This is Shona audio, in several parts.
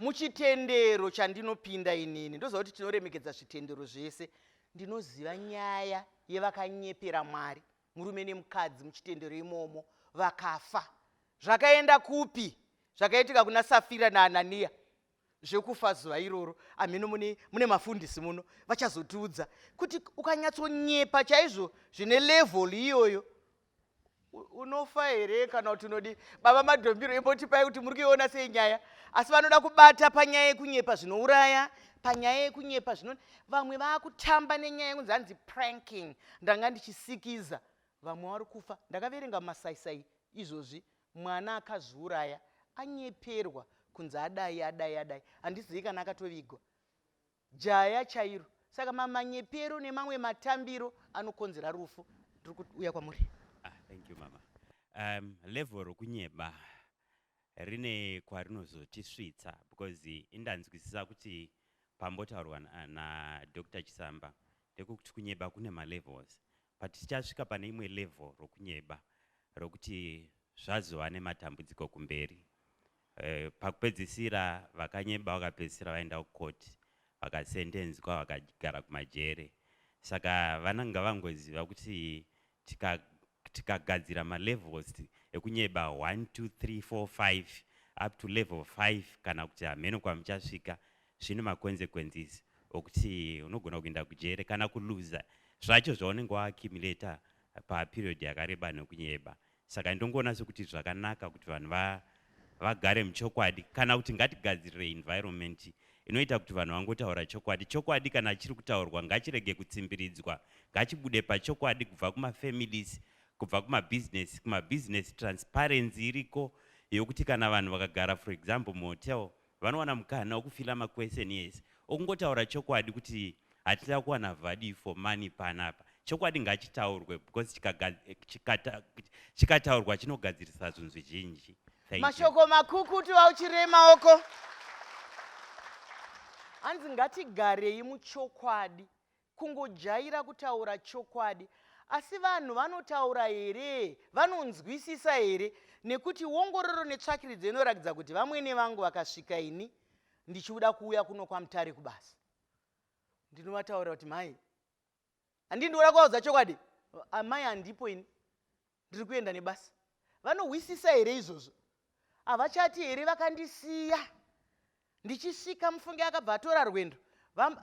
muchitendero chandinopinda inini ndoziva kuti tinoremekedza zvitendero zvese. Ndinoziva nyaya yevakanyepera Mwari, murume nemukadzi muchitendero imomo vakafa. Zvakaenda kupi? Zvakaitika kuna Safira naAnania zvekufa zuva iroro. Amino mune mafundisi muno vachazotiudza kuti ukanyatsonyepa chaizvo zvine level iyoyo unofa here kana kuti unodi. Baba Madhombiro imbotipai kuti muri kuiona sei nyaya, asi vanoda kubata panyaya yekunyepa zvinouraya, panyaya yekunyepa zvino. Vamwe vaakutamba nenyaya yekunzi hanzi pranking, ndanga ndichisikiza. Vamwe vari kufa. Ndakaverenga masaisai izvozvi, mwana akazviuraya anyeperwa kunzi adai. Handizivi kana akatovigwa. Jaya chairo. Saka mamanyepero nemamwe matambiro anokonzera rufu. Ndiri kuuya kwamuri. Thank you, Mama. Level rokunyeba rine kwarinozotisvitsa because indanzwisisa kuti pambotaurwa na Dr. Chisamba ndekuti kunyeba kune malevels, but tichasvika pane imwe level rokunyeba rokuti zvazova nematambudziko kumberi. Pakupedzisira vakanyeba vakapedzisira vaenda kukoti vakasendenzwa vakagara kumajere. Saka vananga vangoziva kuti tikagadzira malevels ekunyeba 1 2 3 4 5 up to level 5 kana kuti hameno kwamuchasvika zvine maconsequences okuti unogona kuenda kujere kana kuluza zvacho zvaunenge waaccumulata paperiod yakareba nekunyeba. Saka ndongoona sekuti zvakanaka kuti vanhu vagare muchokwadi, kana kuti ngatigadzirire environment inoita kuti vanhu vangotaura chokwadi. Chokwadi kana chiri kutaurwa ngachirege kutsimbiridzwa, ngachibude pachokwadi kubva kumafamilies, kubva kumabusiness, transparency iriko yokuti kana vanhu vakagara for example muhotel vanowana mukana wokufila maquestion yes okungotaura chokwadi kuti hatida kuwana value for money panapa. Chokwadi ngachitaurwe because chikataurwa chinogadzirisa zvinhu zvizhinji. Mashoko makukutu auchirema oko. Hanzi ngatigarei muchokwadi, kungojaira kutaura chokwadi. Asi vanhu vanotaura here? Vanonzwisisa here? Nekuti ongororo netsvakiridza inoratidza kuti vamwene vangu vakasvika ini ndichiuda kuuya kuno kwaMutare kubasa, ndinovataura kuti mai handindoda kuvaudza chokwadi, mai handipo ini ndiri kuenda nebasa. Vanohwisisa here izvozvo? Havachati here vakandisiya ndichisvika mufunge akabva atora rwendo?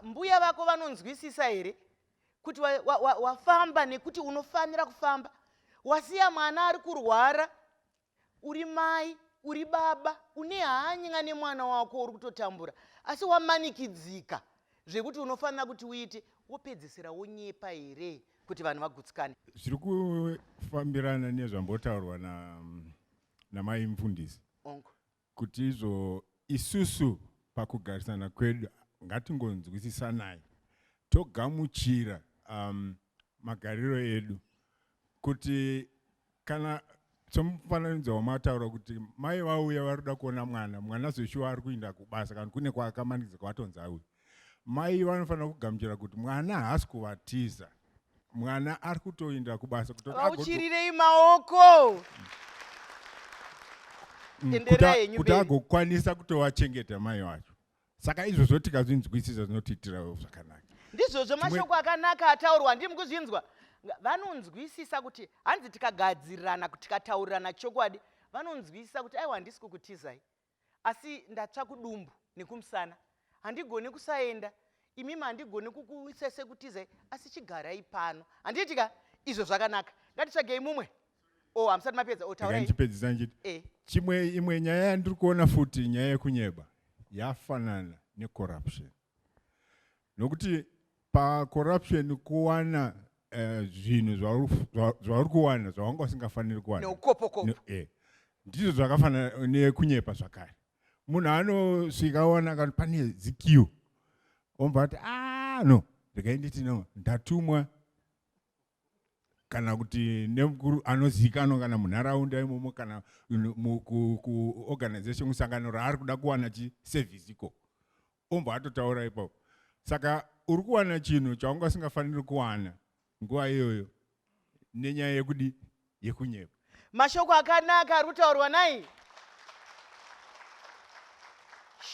Mbuya vako vanonzwisisa here kuti wafamba nekuti unofanira kufamba? Wasiya mwana ari kurwara, uri mai, uri baba, une hanya nemwana wako uri kutotambura, asi wamanikidzika zvekuti unofanira kuti uite, wopedzisira wonyepa here kuti vanhu vagutsikane? Zviri kufambirana nezvambotaurwa namai mufundisi kuti izvo isusu pakugarisana kwedu ngatingonzwisisanai, togamuchira magariro edu, kuti kana somufananidzo wamataura kuti mai vauya varuda kuona mwana zveshuwa ari kuenda kubasa kana kune kwaakamanikidza kwatonzi auya, mai vanofanira kugamuchira kuti mwana haasi kuvatiza, mwana ari kutoenda kubasa auchirirei maoko kuti agokwanisa kutovachengeta mai vacho. Saka izvozvo tikazvinzwisisa zvinotiitira zvakanaka. Ndizvozvo mashoko akanaka ataurwa. Ndimi kuzvinzwa. Vanonzwisisa kuti hanzi tikagadzirirana kuti tikataurirana chokwadi, vanonzwisisa kuti aiwa handisi kukutizai, asi ndatsva kudumbu nekumusana, handigoni kusaenda, imimi handigoni kukuisese kutizai, asi chigarai pano. Handitika izvo zvakanaka. Ngatitsvagei mumwe. Hamusati mapedza. Taurai. Ndipedzisa njiti. Imwe nyaya yandiri kuona futi nyaya yekunyeba yafanana necorruption. Nokuti pacorruption kuwana zvinhu zvauri kuwana zvawanga usingafaniri kuwana. Neukopokopo. Ndizvo zvakafanana nekunyepa zvakare. Munhu anosvika aona kuti pane zikiyo, omba ati no, ndikainditi no, ndatumwa kana kuti nemukuru anozikanwa kana munharaunda imomo kana kuorganization musangano raari kuda kuwana chiservice iko, omba atotaura ipapo. Saka uri kuwana chinhu chaunga usingafaniri kuwana nguva iyoyo nenyaya yekudi yekunyepa. Mashoko akanaka ari kutaurwa nai.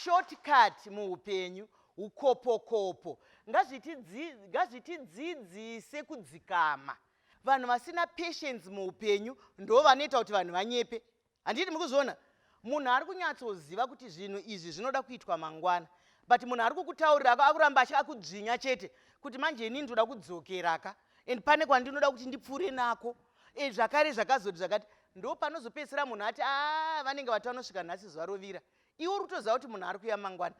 shortcut muupenyu ukopokopo ngazvitidzidzise kudzikama. Vanhu vasina patience muupenyu ndo vanoita kuti vanhu vanyepe. Handiti mukuzviona? Munhu ari kunyatsoziva kuti zvinhu izvi zvinoda kuitwa mangwana, but munhu ari kukutaurira akuramba achikudzvinya chete kuti manje ini ndoda kudzokera ka and pane kwandinoda kuti ndipfuure nako zvakare zvakazoti zvakati, ndo panozopedzisira munhu ati vanenge vati vanosvika nhasi zuva rovira. Iwe uri kutoziva kuti munhu ari kuya mangwana.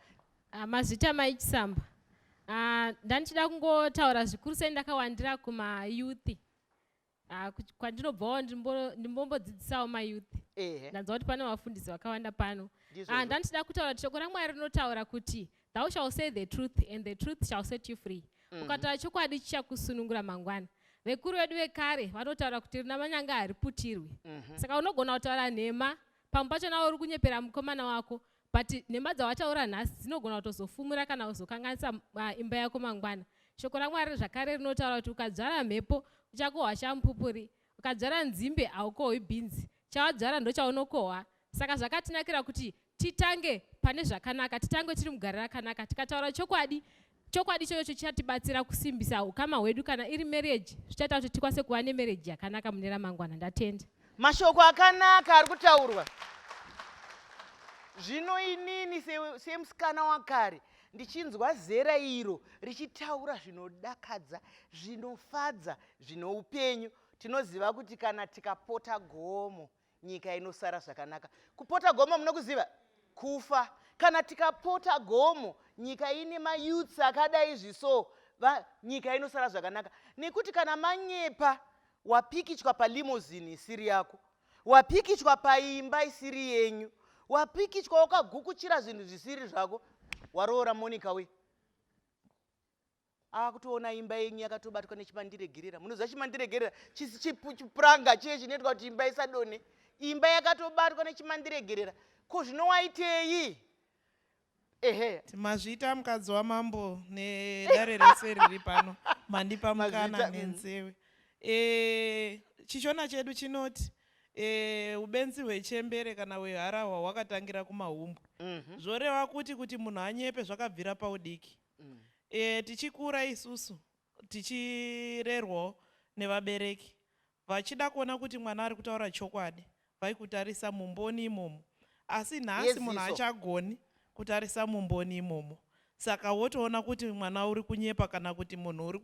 Mazita maichisamba. Ndandichida kungotaura zvikuru sei ndakawandira kumayuthi. Kwandinobvawo ndimbombodzidzisawo mayuthi. Ndanzwa kuti pane vafundisi vakawanda pano. Ndandichida kutaura kuti shoko raMwari rinotaura kuti thou shall say the truth and the truth shall set you free. Ukataura chokwadi chichakusunungura mangwana. Vekuru vedu vekare vanotaura kuti rina manyanga hariputirwi. Saka unogona kutaura nhema pamwe pacho nawo uri kunyepera mukomana wako, but nhema dzawataura nhasi dzinogona kutozofumura kana kuzokanganisa imba yako mangwana. Shoko raMwari zvakare rinotaura kuti ukadzvara mhepo uchakohwa shamupupuri, ukadzvara nzimbe haukohwi bhinzi, chawadzvara ndo chaunokohwa. Saka zvakatinakira kuti titange pane zvakanaka, titange tiri mugare rakanaka, tikataura chokwadi chokwadi ichocho chatibatsira kusimbisa ukama hwedu. Kana iri marriage zvichaita kuti tikwanise kuva nemarriage yakanaka mune ramangwana. Ndatenda. Mashoko akanaka ari kutaurwa. Zvino inini semusikana wakare ndichinzwa zera iro richitaura zvinodakadza, zvinofadza, zvino upenyu, tinoziva kuti kana tikapota gomo nyika inosara zvakanaka. Kupota gomo munokuziva? Kufa. Kana tikapota gomo nyika ine mayouths akadai zviso, nyika inosara zvakanaka. Nekuti kana manyepa, wapikichwa palimozini isiri yako, wapikichwa paimba isiri yenyu, wapikichwa wakagukuchira zvinhu zvisiri zvako, waroora Monica we. Akutoona imba yenyu yakatobatwa nechimandiregerera. Munoziva chimandiregerera? Chipuranga chiye chinoitwa kuti imba isadone. Imba yakatobatwa nechimandiregerera. Ko zvino waitei? Mazvita mukadzi wamambo nedare rese riri pano. Mandipa mukana nenzeve. Chishona chedu chinoti ubenzi hwechembere kana hweharahwa hwakatangira kumahumbu. Zvoreva kuti munhu anyepe zvakabvira paudiki. Tichikura isusu tichirerwawo nevabereki vachida kuona kuti mwana ari kutaura chokwadi, vaikutarisa mumboni imomo. Asi nhasi munhu achagoni kutarisa mumboni imomo. Saka wotoona kuti mwana uri kunyepa kana kuti munhu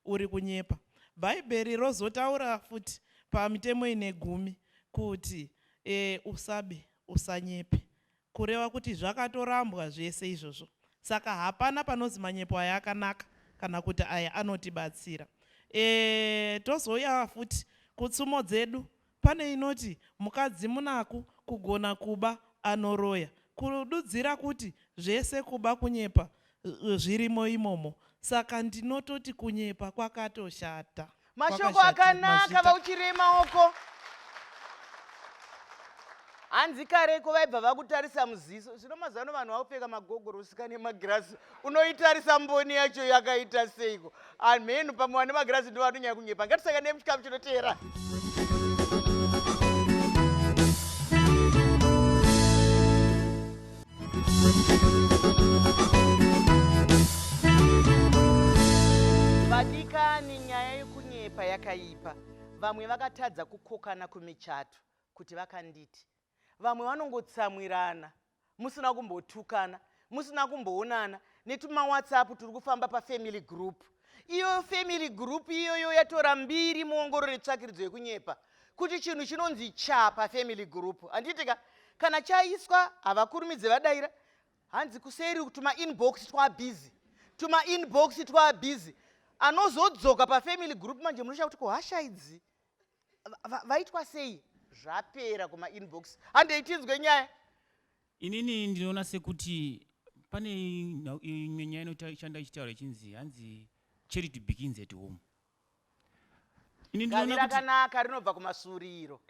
uri kunyepa. Bhaibheri rozotaura futi pamitemo ine 10 kuti usabe usanyepe, kureva kuti zvakatorambwa zvese izvozvo. Saka hapana panozi manyepo aya akanaka kana kuti aya anotibatsira. Tozouya futi kutsumo dzedu, pane inoti mukadzi munaku kugona kuba anoroya, kududzira kuti zvese kuba kunyepa zvirimo imomo. Saka ndinototi kunyepa kwakatoshata. Mashoko akanaka vauchire maoko. Hanzi kareko vaibva vakutarisa muziso. Zvino mazano vanhu vaupfeka magogorosika nemagirasi. Unoitarisa mboni yacho yakaita seiko. Amenu pamwe nemagirasi ndo vanonyanya kunyepa. Ngatisangane muchikamu chinoteera. Vadikani, nyaya yekunyepa yakaipa. Vamwe vakatadza kukokana kumichato kuti vakanditi. Vamwe vanongotsamwirana, musina kumbotukana, musina kumboonana, netuma WhatsApp turi kufamba pa family group. Iyo family group iyoyo yatora mbiri muongorore tsvakiridzo yekunyepa. Kuti chinhu chinonzi pa family group. Anditika kana chaiswa havakurumidze vadaira. Hanzi kuseri kutuma inbox twa busy. Tuma inbox twa busy. Anozodzoka pa family group manje munosha kuti kohasha idzi vaitwa sei? Zvapera kuma inbox. Hande itinzwe nyaya. Inini ndinoona sekuti pane imwe nyaya inoshanda ichitaura ichinzi hanzi charity begins at home. Inini ndinoona kuti rakanaka rinobva kumasuriro.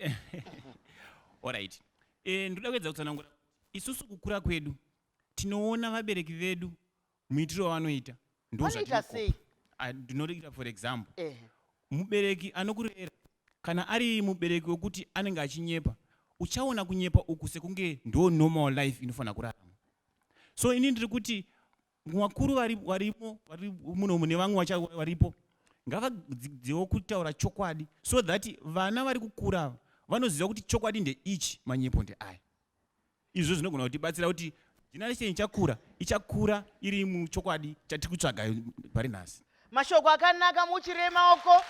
Alright. Ndoda kuedza kutsanangura isusu kukura kwedu tinoona vabereki vedu muitiro wavanoita ndozvanoita sei. Ndinoita for example mubereki anokurera kana ari mubereki wekuti anenge achinyepa, uchaona kunyepa uku sekunge ndo normal life inofana kurarama. So ini ndiri kuti vakuru varimo muno mune vamwe varipo ngavadzidziwo kutaura chokwadi, so that vana vari kukura vanoziva kuti chokwadi ndeichi, manyepo ndeaya. Izvo zvinogona kutibatsira kuti generation ichakura iri muchokwadi chatiri kutsvaga pari nhasi. Mashoko akanaka, muchire maoko.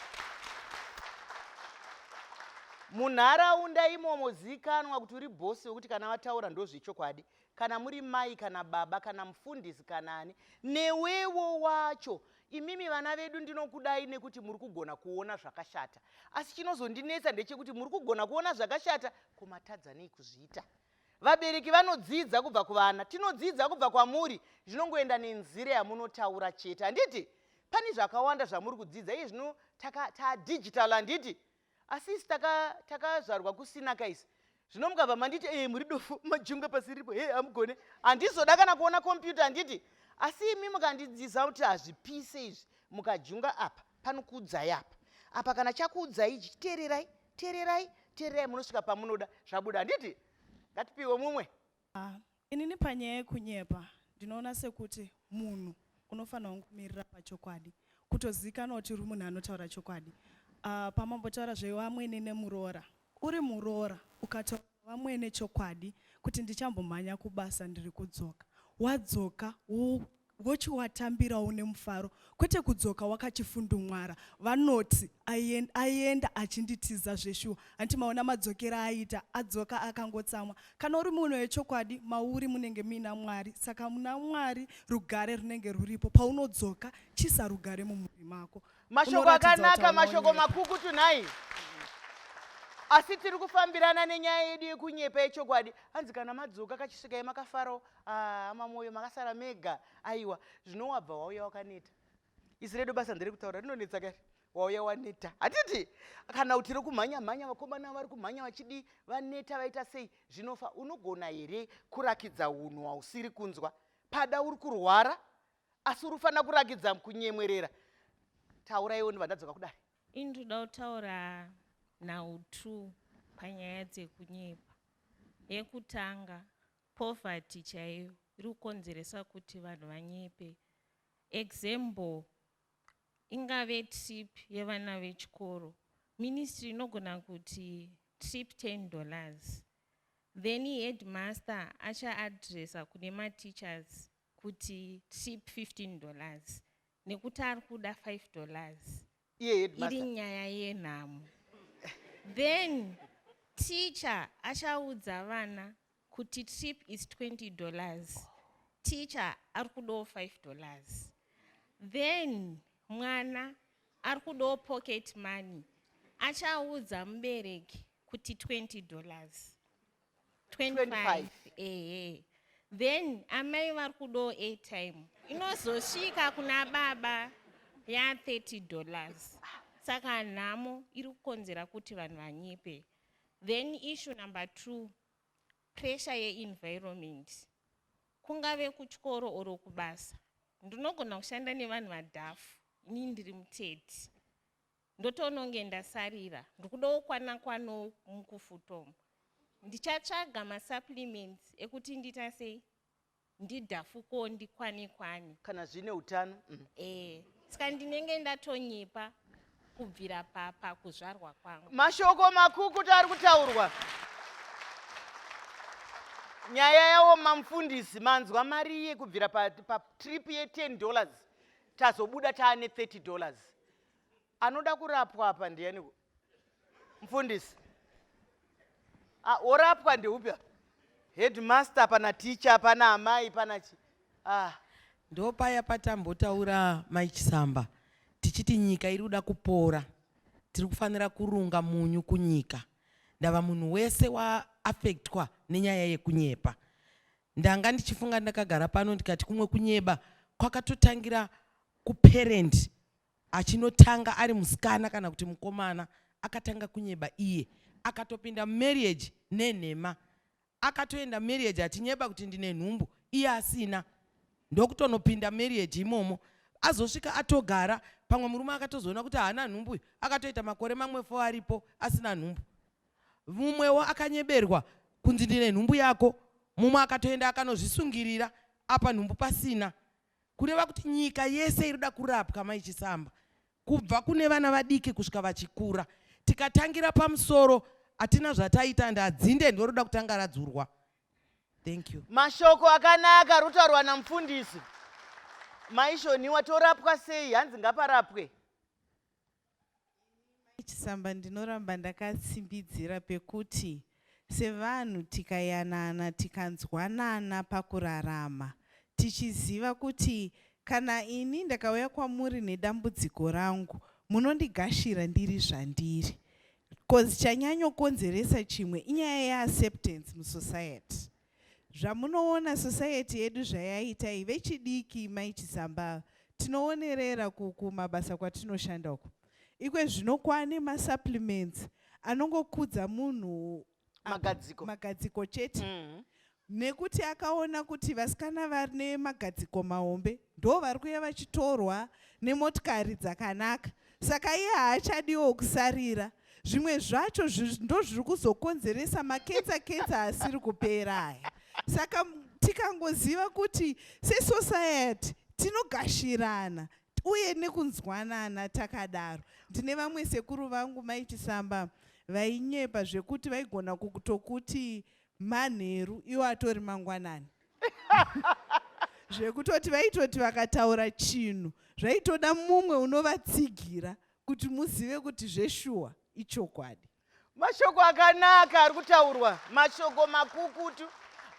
Munharaunda imomo zikanwa kuti uri bhosi wekuti kana vataura ndozvechokwadi. Kana muri mai kana baba kana mufundisi kana ani, newewo wacho. Imimi vana vedu ndinokudai nekuti muri kugona kuona zvakashata. Asi chinozondinetsa ndechekuti muri kugona kuona zvakashata kumatadza nei kuzviita. Vabereki vanodzidza kubva kuvana, tinodzidza kubva kwamuri, zvinongoenda nenzira yamunotaura chete. Handiti pane zvakawanda zvamuri kudzidza iye zvino digital handiti. Asi isi takazvarwa kusina kaisi. Zvino mukabva manditi muri dofu majunga pasiripo amugone. Handizoda kana kuona kompyuta handiti. Asi imi mukandidzidzisa kuti hazvipise izvi, mukajunga apa panokuudzai apa. Apa kana chakuudzai ichi teererai munosvika pamunoda zvabuda handiti. Ngatipiwe mumwe. Inini panyaya yekunyepa ndinoona sekuti munhu unofanira kumirira pachokwadi, kutozikanwa kuti uri munhu anotaura chokwadi. Pamambotaura zvevamwene nemuroora, uri muroora ukataura vamwene chokwadi kuti ndichambomhanya kubasa ndiri kudzoka, wadzoka wochiwatambirawo nemufaro, kwete kudzoka wakachifundumwara. Vanoti aienda achinditiza zveshuwa, handiti maona madzokera aita, adzoka akangotsamwa. Kana uri munhu wechokwadi, mauri munenge mina Mwari, saka muna Mwari rugare runenge ruripo. Paunodzoka chisa rugare mumuviri mako. Mashoko akanaka, mashoko makukutu nhai. Asi tiri kufambirana nenyaya yedu yekunyepa yechokwadi. Hanzi kana madzoka kachisvika makafaro amamoyo makasara mega, aiwa zvinowabva wauya wakaneta. Isi redu basa ndiri kutaura rinonetsa kare, wauya waneta. Hatiti kana utiri kumhanya vakomana vari kumhanya vachidi vaneta vaita sei, zvinofa. Unogona here kurakidza unhu hausiri kunzwa? Pada uri kurwara asi urifana kurakidza kunyemwerera. Tauraiwo ndibva ndadzoka kudai. Indoda kutaura nhau 2 panyaya dzekunyepa. Yekutanga, poverty chaiyo iri kukonzeresa kuti vanhu vanyepe. Example, ingave trip yevana vechikoro, ministry inogona kuti trip $10, then headmaster achaadresa kune mateachers kuti trip $15 nekuti ari kuda $5. Iri nyaya yenhamo. Then teacher achaudza vana kuti trip is $20, teacher ari kudawo $5. Then mwana ari kudawo pocket money, achaudza mubereki kuti $20, 25. Then amai vari kudawo airtime, inozosvika kuna baba $30. Saka nhamo iri kukonzera kuti vanhu vanyepe. Then issue number 2, pressure ye-environment. Kungave kuchikoro oro kubasa, ndinogona kushanda nevanhu vadhafu, ini ndiri muteti, ndotononge ndasarira, ndikudawo kwana mukufutomo. Ndichatsvaga masupplements ekuti ndita sei, ndidhafuko ndikwane kana zvine utano. Saka ndinenge ndatonyepa kubvira pakuzvarwa kwangu. Mashoko makukutu ari kutaurwa. Nyaya yawo mamufundisi, manzwa mari ye kubvira patrip ye$10 tazobuda taane $30. Anoda kurapwa apa ndiani? Mufundisi. Orapwa ndeupi? Headmaster pana teacher pana amai pana chi? Ndopaya patambotaura maichisamba tichiti nyika iri kuda kupora, tiri kufanira kurunga munyu kunyika. Ndava munhu wese waaffectwa nenyaya yekunyepa. Ndanga ndichifunga ndakagara pano ndikati kumwe kunyeba kwakatotangira kuparent, achinotanga ari musikana kana kuti mukomana, akatanga kunyeba iye, akatopinda marriage nenhema, akatoenda marriage achinyeba kuti ndine nhumbu, iye asina, ndokutonopinda marriage imomo. Azosvika atogara, pamwe murume akatozoona kuti haana nhumbu, akatoita makore mamwe 4 aripo asina nhumbu. Mumwewo akanyeberwa kunzi ndine nhumbu yako, mumwe akatoenda akanozvisungirira, apa nhumbu pasina, kureva kuti nyika yese irida kurapwa maichisamba, kubva kune vana vadiki kusvika vachikura. Tikatangira pamusoro atina zvataita, ndadzinde ndoroda kutanga radzurwa. Thank you. Mashoko akanaka rutaurwa namufundisi. Maishoniwa torapwa sei? Hanzi ngaparapwe. Maichisamba ndinoramba ndakatsimbidzira pekuti sevanhu tikayanana tikanzwanana pakurarama, tichiziva kuti kana ini ndakauya kwamuri nedambudziko rangu, munondigashira ndiri zvandiri. Cause chanyanyokonzeresa chimwe inyaya yeacceptance musociety. Zvamunoona society yedu zvayaita vechidiki maichisamba tinoonerera kumabasa kwatinoshanda uko. Ikwe zvinokwane masupplements anongokudza munhu magadziko chete. Nekuti akaona kuti vasikana vane magadziko mahombe ndo vari kuya vachitorwa nemotikari dzakanaka, saka iye haachadiwo kusarira. Zvimwe zvacho ndo zviri kuzokonzeresa makenza asiri kupera aya. Saka tikangoziva kuti sesociety tinogashirana uye nekunzwanana takadaro. Ndine vamwe sekuru vangu maichisamba vainyepa zvekuti vaigona kutokuti manheru iwo atori mangwanani. Zvekutoti vaitoti vakataura chinhu zvaitoda mumwe unovatsigira kuti muzive kuti zveshuwa ichokwadi. Mashoko akanaka ari kutaurwa, mashoko makukutu,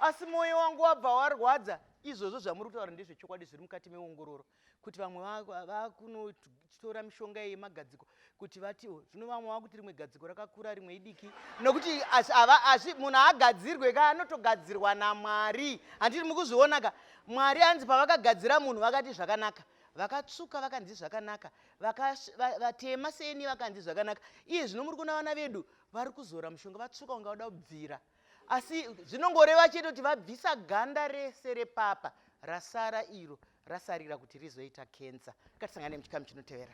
asi mwoyo wangu wabva warwadza. Izvozvo zvamuri kutaura ndezvechokwadi zviri mukati meongororo, kuti vamwe vakunotora mishonga yemagadziko kuti vatiwo zvino vamwe vakuti rimwe gadziko rakakura rimwe idiki, nokuti munhu agadzirwe ka anotogadzirwa naMwari. Handiti mukuzvionaka, Mwari anzi pavakagadzira munhu vakati zvakanaka, vakatsvuka vakanzi zvakanaka, vatema seni vakanzi zvakanaka. Iye zvino muri kuna vana vedu vari kuzora mushonga vatsvuka unga vada kubvira, asi zvinongoreva chete kuti vabvisa ganda rese repapa, rasara iro rasarira kuti rizoita kenza. Ngatisangane muchikamu chinotevera.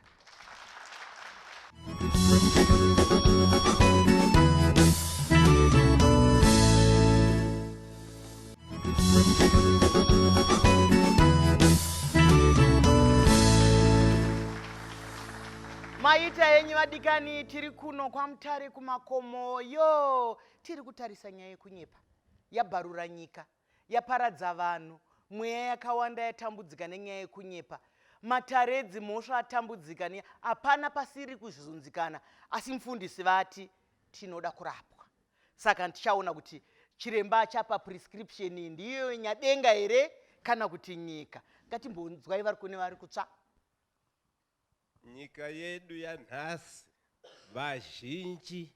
Maita yenyu vadikani, tiri kuno kwaMutare kumakomo. Yo, tiri kutarisa nyaya yekunyepa. Yabharura nyika, yaparadza vanhu, mweya yakawanda yatambudzika nenyaya yekunyepa. Matare dzimhosva atambudzika, hapana pasiri kuzunzikana, asi mufundisi vati tinoda kurapwa. Saka tichaona kuti chiremba achapa prescription ndiyo nyadenga here kana kuti nyika. Ngatimbonzwai vari kune vari kutsva. Nyika yedu yanhasi vazhinji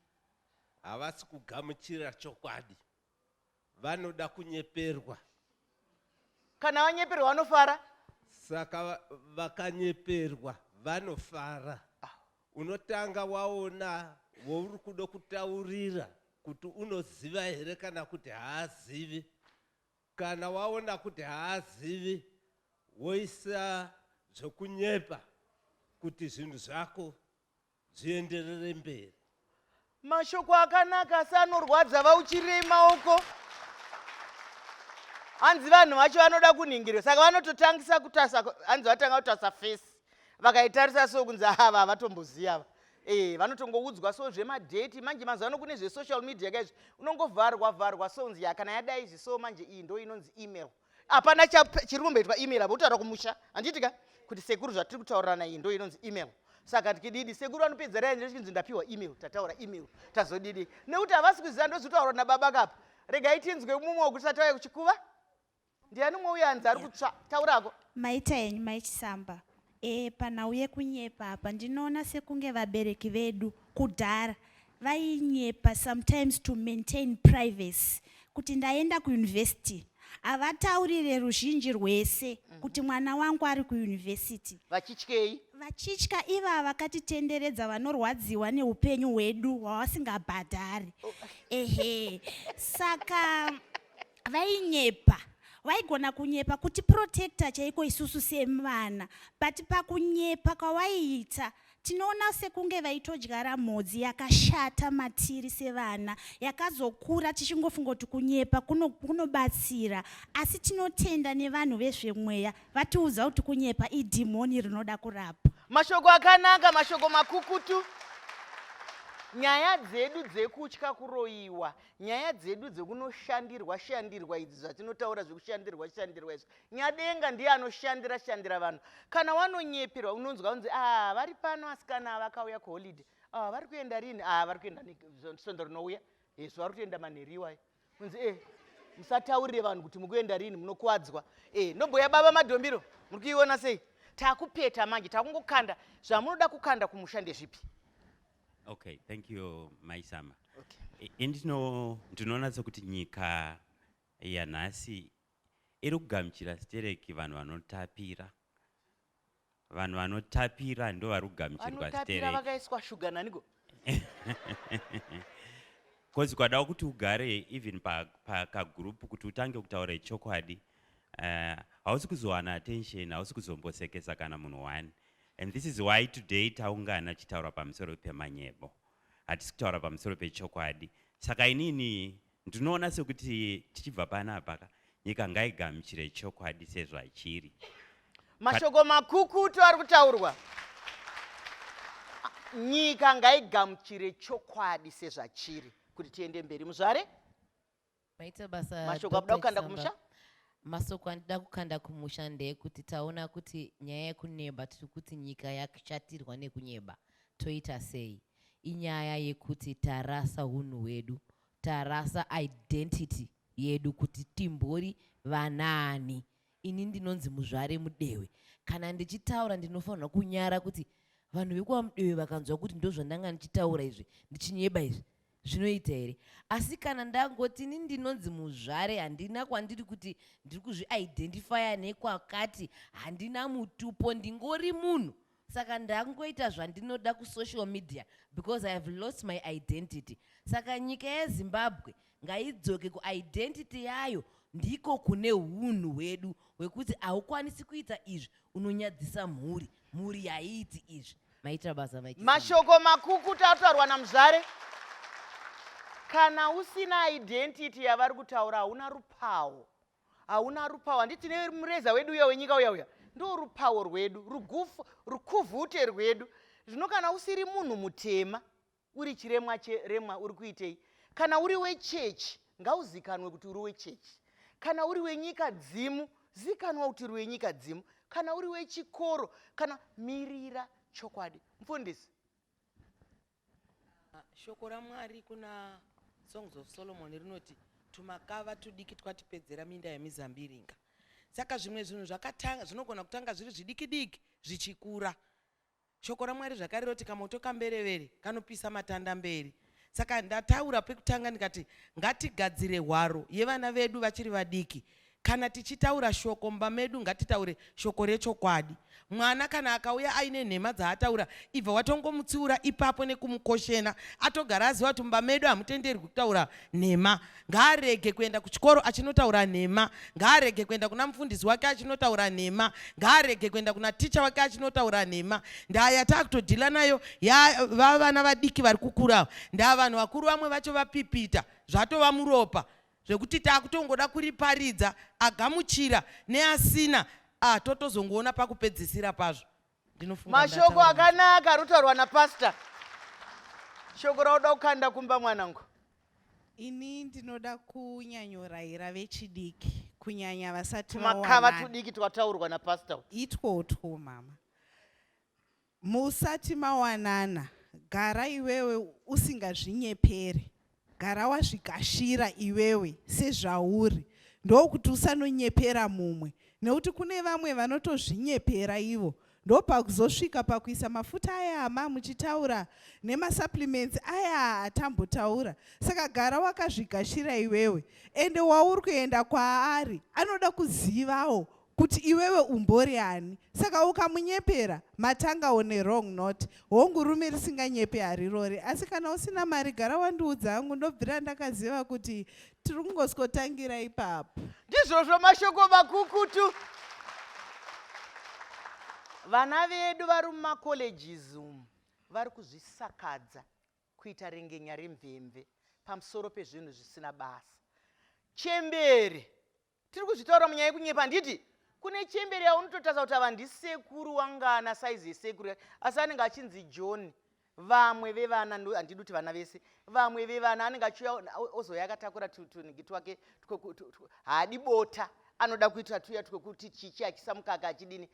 havasi kugamuchira chokwadi, vanoda kunyeperwa. Kana vanyeperwa vanofara, saka vakanyeperwa vanofara. Unotanga waona wouri kuda kutaurira kuti unoziva here kana kuti haazivi. Kana waona kuti haazivi woisa zvokunyepa kuti zvinhu zvako zvienderere mberi. Mashoko akanaka asi anorwadza vauchirei maoko. Hanzi vanhu vacho vanoda kuningirwa, saka vanototangisa kutasa, hanzi vatanga kutasa fesi, vakaitarisa so kunzi ava havatomboziva. Vanotongoudzwa so zvemadheti. Manje mazano kune zve-social media kaizvi unongovharwa so unzi kana yadai izvi so manje iyi ndo inonzi email. Hapana chiri kumboitwa email apa utaura kumusha. Handitika kuti sekuru zvatiri kutaurirana iyi ndo inonzi email. Saka tikididi sekuru anopedza rai ndechinzi ndapiwa email, tataura email, tazodidi. Nekuti havasi kuziva ndozvitaura nababa kapa. Regai tinzwe mumwe wekuti satauya kuchikuva. Ndiani mwe uya anzi ari kutsva, taurako. Maita yenyu maichisamba. Panhau yekunyepa apa ndinoona sekunge vabereki vedu kudhara vainyepa sometimes to maintain privacy. Kuti ndaenda kuuniversity havataurire ruzhinji rwese kuti mwana wangu ari kuuniversity. Vachityei? Vachitya iva vakatitenderedza vanorwadziwa neupenyu hwedu hwavasingabhadhari. Saka vainyepa. Vaigona kunyepa kuti protector chaiko isusu semwana, but pakunyepa kwavaiita tinoona sekunge vaitodyara mhodzi yakashata matiri sevana, yakazokura tichingofunga kuti kunyepa kunobatsira, asi tinotenda nevanhu vezvemweya vatiudza kuti kunyepa idhimoni rinoda kurapa. Mashoko akanaka, mashoko makukutu. Nyaya dzedu dzekutya kuroyiwa, nyaya dzedu dzekunoshandirwa idzi zvatinotaura zvekushandirwa izvi, Nyadenga ndiye anoshandira vanhu. Kana wanonyeperwa unonzwa kunzi vari pano asikana vakauya kuholiday, vari kuenda rini, vari kuenda sondo rinouya, yesu vari kuenda manheriwa, kunzi musataurire vanhu kuti mukuenda rini, munokuwadzwa. Nobhoya baba Madhombiro, muri kuiona sei? Takupeta manje, takungokanda zvamunoda kukanda kumushande zvipi. Okay, thank you, maichisamba. Okay. Ndinoona sekuti nyika yanhasi iri kugamuchira stereki vanhu vanotapira. Vanhu vanotapira ndo vari kugamuchirwa stereki. Vanotapira vakaiswa shuga naniko. Kozi kwada kuti ugare even pakagroup kuti utange kutaura chokwadi, hausi kuzowana attention, hausi kuzombosekesa kana munhu wani. And this is why today taungana chitaura pamusoro pemanyebo. Hatisi kutaura pamusoro pechokwadi. Saka inini ndinoona sekuti tichibva panapa nyika ngaigamuchire chokwadi sezvachiri. Mashoko makukutu ari kutaurwa. Nyika ngaigamuchire chokwadi sezvachiri kuti tiende mberi. Muzvare? Maita basa. Mashoko abuda kukanda kumusha? Masoko andida kukanda kumusha ndekuti taona kuti nyaya yekuneba tiri kuti nyika yakashatirwa nekunyeba. Toita sei? Inyaya yekuti tarasa hunhu hwedu, tarasa identity yedu kuti timbori vanani. Ini ndinonzi Muzvare Mudewe. Kana ndichitaura ndinofanira kunyara kuti vanhu vekuwa Mudewe vakanzwa kuti ndozvandanga ndichitaura izvi, ndichinyeba izvi. Zvinoita here? Asi kana ndangoti ini ndinonzi Muzvare, handina kwandiri kuti ndiri kuzvi-identifya nekwakati, handina mutupo, ndingori munhu. Saka ndangoita zvandinoda kusocial media because I have lost my identity. Saka nyika yeZimbabwe ngaidzoke kuidentity yayo, ndiko kune hunhu hwedu hwekuti haukwanisi kuita izvi, unonyadzisa mhuri haiiti izvi. Maita basa maichisamba. Mashoko makukutu ataurwa naMuzvare. Kana usina identity yavari kutaura hauna rupawo. Hauna rupawo. Handiti mureza wedu uya wenyika uya. Ndo rupawo rwedu, rukuvhute rwedu. Zvino kana usiri munhu mutema, uri chiremwa uri kuitei. Kana uri wechechi, ngauzikanwe kuti uri wechechi. Kana uri wenyika dzimu, zikanwa kuti uri wenyika dzimu. Kana uri wechikoro, kana mirira chokwadi. Mufundisi. Shoko raMwari kuna Songs of Solomon rinoti tumakava tudiki twatipedzera minda yemizambiringa. Saka zvimwe zvinhu zvinogona kutanga zviri zvidiki zvichikura. Shoko raMwari zvakare roti kamoto kamberevere kanopisa matanda mberi. Saka ndataura pekutanga ndikati ngatigadzire hwaro yevana vedu vachiri vadiki. Kana tichitaura shoko mumba medu ngatitaure shoko rechokwadi. Mwana kana akauya aine nhema dzaataura, ibva watongomutsiura ipapo nekumukoshena, atogara aziva kuti mumba medu hamutenderwi kutaura nhema. Ngaarege kuenda kuchikoro achinotaura nhema, ngaarege kuenda kuna mufundisi wake achinotaura nhema, ngaarege kuenda kuna ticha wake achinotaura nhema. Ndaya takutodhila nayo vana vadiki vari kukura. Ndaa vanhu vakuru vamwe vacho vapipita, zvatova muropa. Zvekuti takutongoda kuriparidza agamuchira neasina totozongoona pakupedzisira pazvo. Mashoko akanaka rutaurwa naPastor. Shoko rauda kukanda kumba mwanangu. Ini ndinoda kunyanyorayira vechidiki kunyanya vasati makava tudiki twataurwa naPastor. Itwotwo mama. Musati mawanana, gara iwewe usingazvinyepere. Gara wazvikashira iwewe sezvauri, ndokuti usanonyepera mumwe. Nekuti kune vamwe vanotozvinyepera ivo, ndopakuzosvika pakuisa mafuta ayama muchitaura nemasupplements aya atambotaura. Saka gara wakazvikashira iwewe, ende wauri kuenda kwaari anoda kuzivawo kuti iwewe umbori ani. Saka ukamunyepera matangawo wrong note, hongurume risinganyepe harirori. Asi kana usina mari gara wandiudza hangu, ndobvira ndakaziva kuti tiri kungosikotangira ipapo. Ndizvozvo mashoko makukutu. Vana vedu vari mumacolleges umu vari kuzvisakadza kuita rengenya remvemve pamusoro pezvinhu zvisina basa. Chembere tiri kuzvitaura munyaya yekunyepa, nditi kune chembere yaunototarisa kuti ava ndisekuru wangana saizi yesekuru, asi anenge achinzi John. Vamwe vevana, handidi kuti vana vese, vamwe vevana anenge achiuya ozoya akatakura tunhingi twake haadi bota, anoda kuita tuya twekuti chichi achisa mukaka achidini.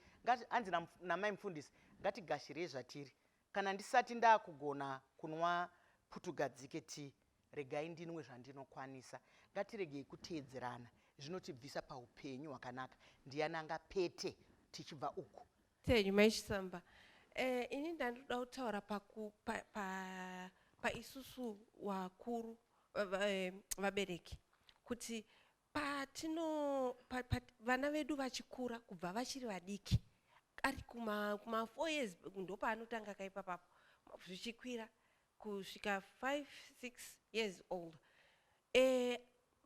Hanzi namai mufundisi, ngatigashirei zvatiri. Kana ndisati ndakugona kunwa putugadzike tii, regai ndinwe zvandinokwanisa. Ngatiregei kuteedzerana, zvinotibvisa paupenyu hwakanaka. Ndiani angapete tichibva uku. Tenyu maichisamba. Ini ndandoda kutaura paisusu wakuru vabereki kuti vana vedu vachikura kubva vachiri vadiki ari kuma 4 years ndopaanotanga kaipa papo zvichikwira kusvika 5-6 years old.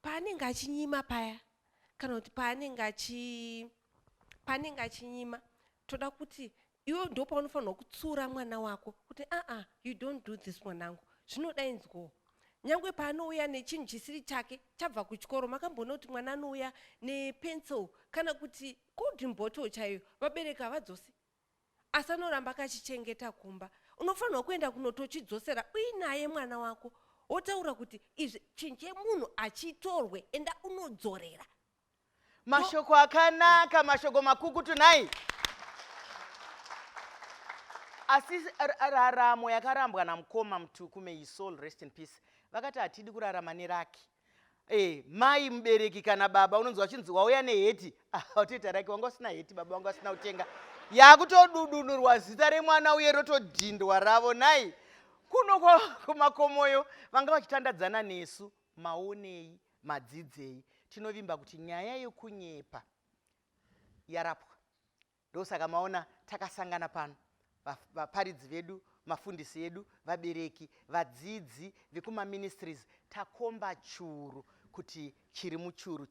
Paanenge achinyima paya kana kuti paanenge achinyima, toda kuti iwe ndo paunofanirwa kutsura mwana wako kuti you don't do this mwanangu, zvinodainzwawo. Nyangwe paanouya nechinhu chisiri chake chabva kuchikoro, makamboona kuti mwana anouya nepencil kana kuti golden bottle chaiyo, vabereki havadzosi, asi anoramba akachichengeta kumba. Unofanirwa kuenda kunotochidzosera uinaye mwana wako, wotaura kuti izvi chinhu chemunhu achitorwe, enda unodzorera. Mashoko akanaka, mashoko makukutu nai. Asi raramo yakarambwa namukoma mutuku, may his soul rest in peace, vakati hatidi kurarama neraki. Mai mubereki kana baba unonzwa achinzi wauya neheti, utoita raki, wanga usina heti baba, wanga usina utenga, yakutodudunurwa zita remwana uye rotodhindwa ravo nai. Kuno kumakomoyo vanga vachitandadzana nesu, maonei, madzidzei. Tinovimba kuti nyaya yekunyepa yarapwa. Ndosaka maona takasangana pano, vaparidzi vedu, mafundisi edu, vabereki, vadzidzi vekumaministries, takomba churu kuti chiri muchuru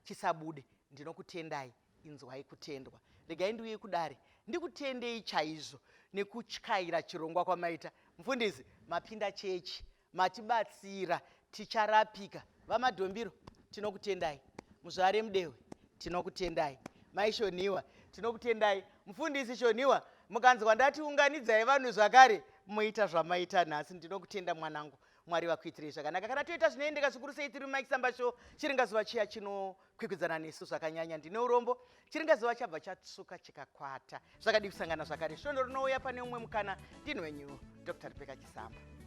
chisabude. Ndinokutendai, inzwai kutendwa. Regai ndiuye kudare ndikutendei chaizvo nekutyaira chirongwa kwamaita. Mufundisi, mapinda chechi, matibatsira, ticharapika. Vamadhombiro, tinokutendai. Muzvare mudewe, tinokutendai. Maishoniwa, tinokutendai. Mufundisi Shoniwa, mukanzwa ndatiunganidzai vanhu zvakare, muita zvamaita nhasi. Ndinokutenda mwanangu, Mwari vakuitirei zvakanaka. Kana toita zvinoendeka zvikuru sei tiri maichisambashow, chiringazuva chiya chinokwikwidzana nesu zvakanyanya. Ndine urombo, chiringazuva chabva chatsuka chikakwata. Zvakadi kusangana zvakare. Svondo rinouya pane umwe mukana. Ndini wenyu Dr. Maichisamba.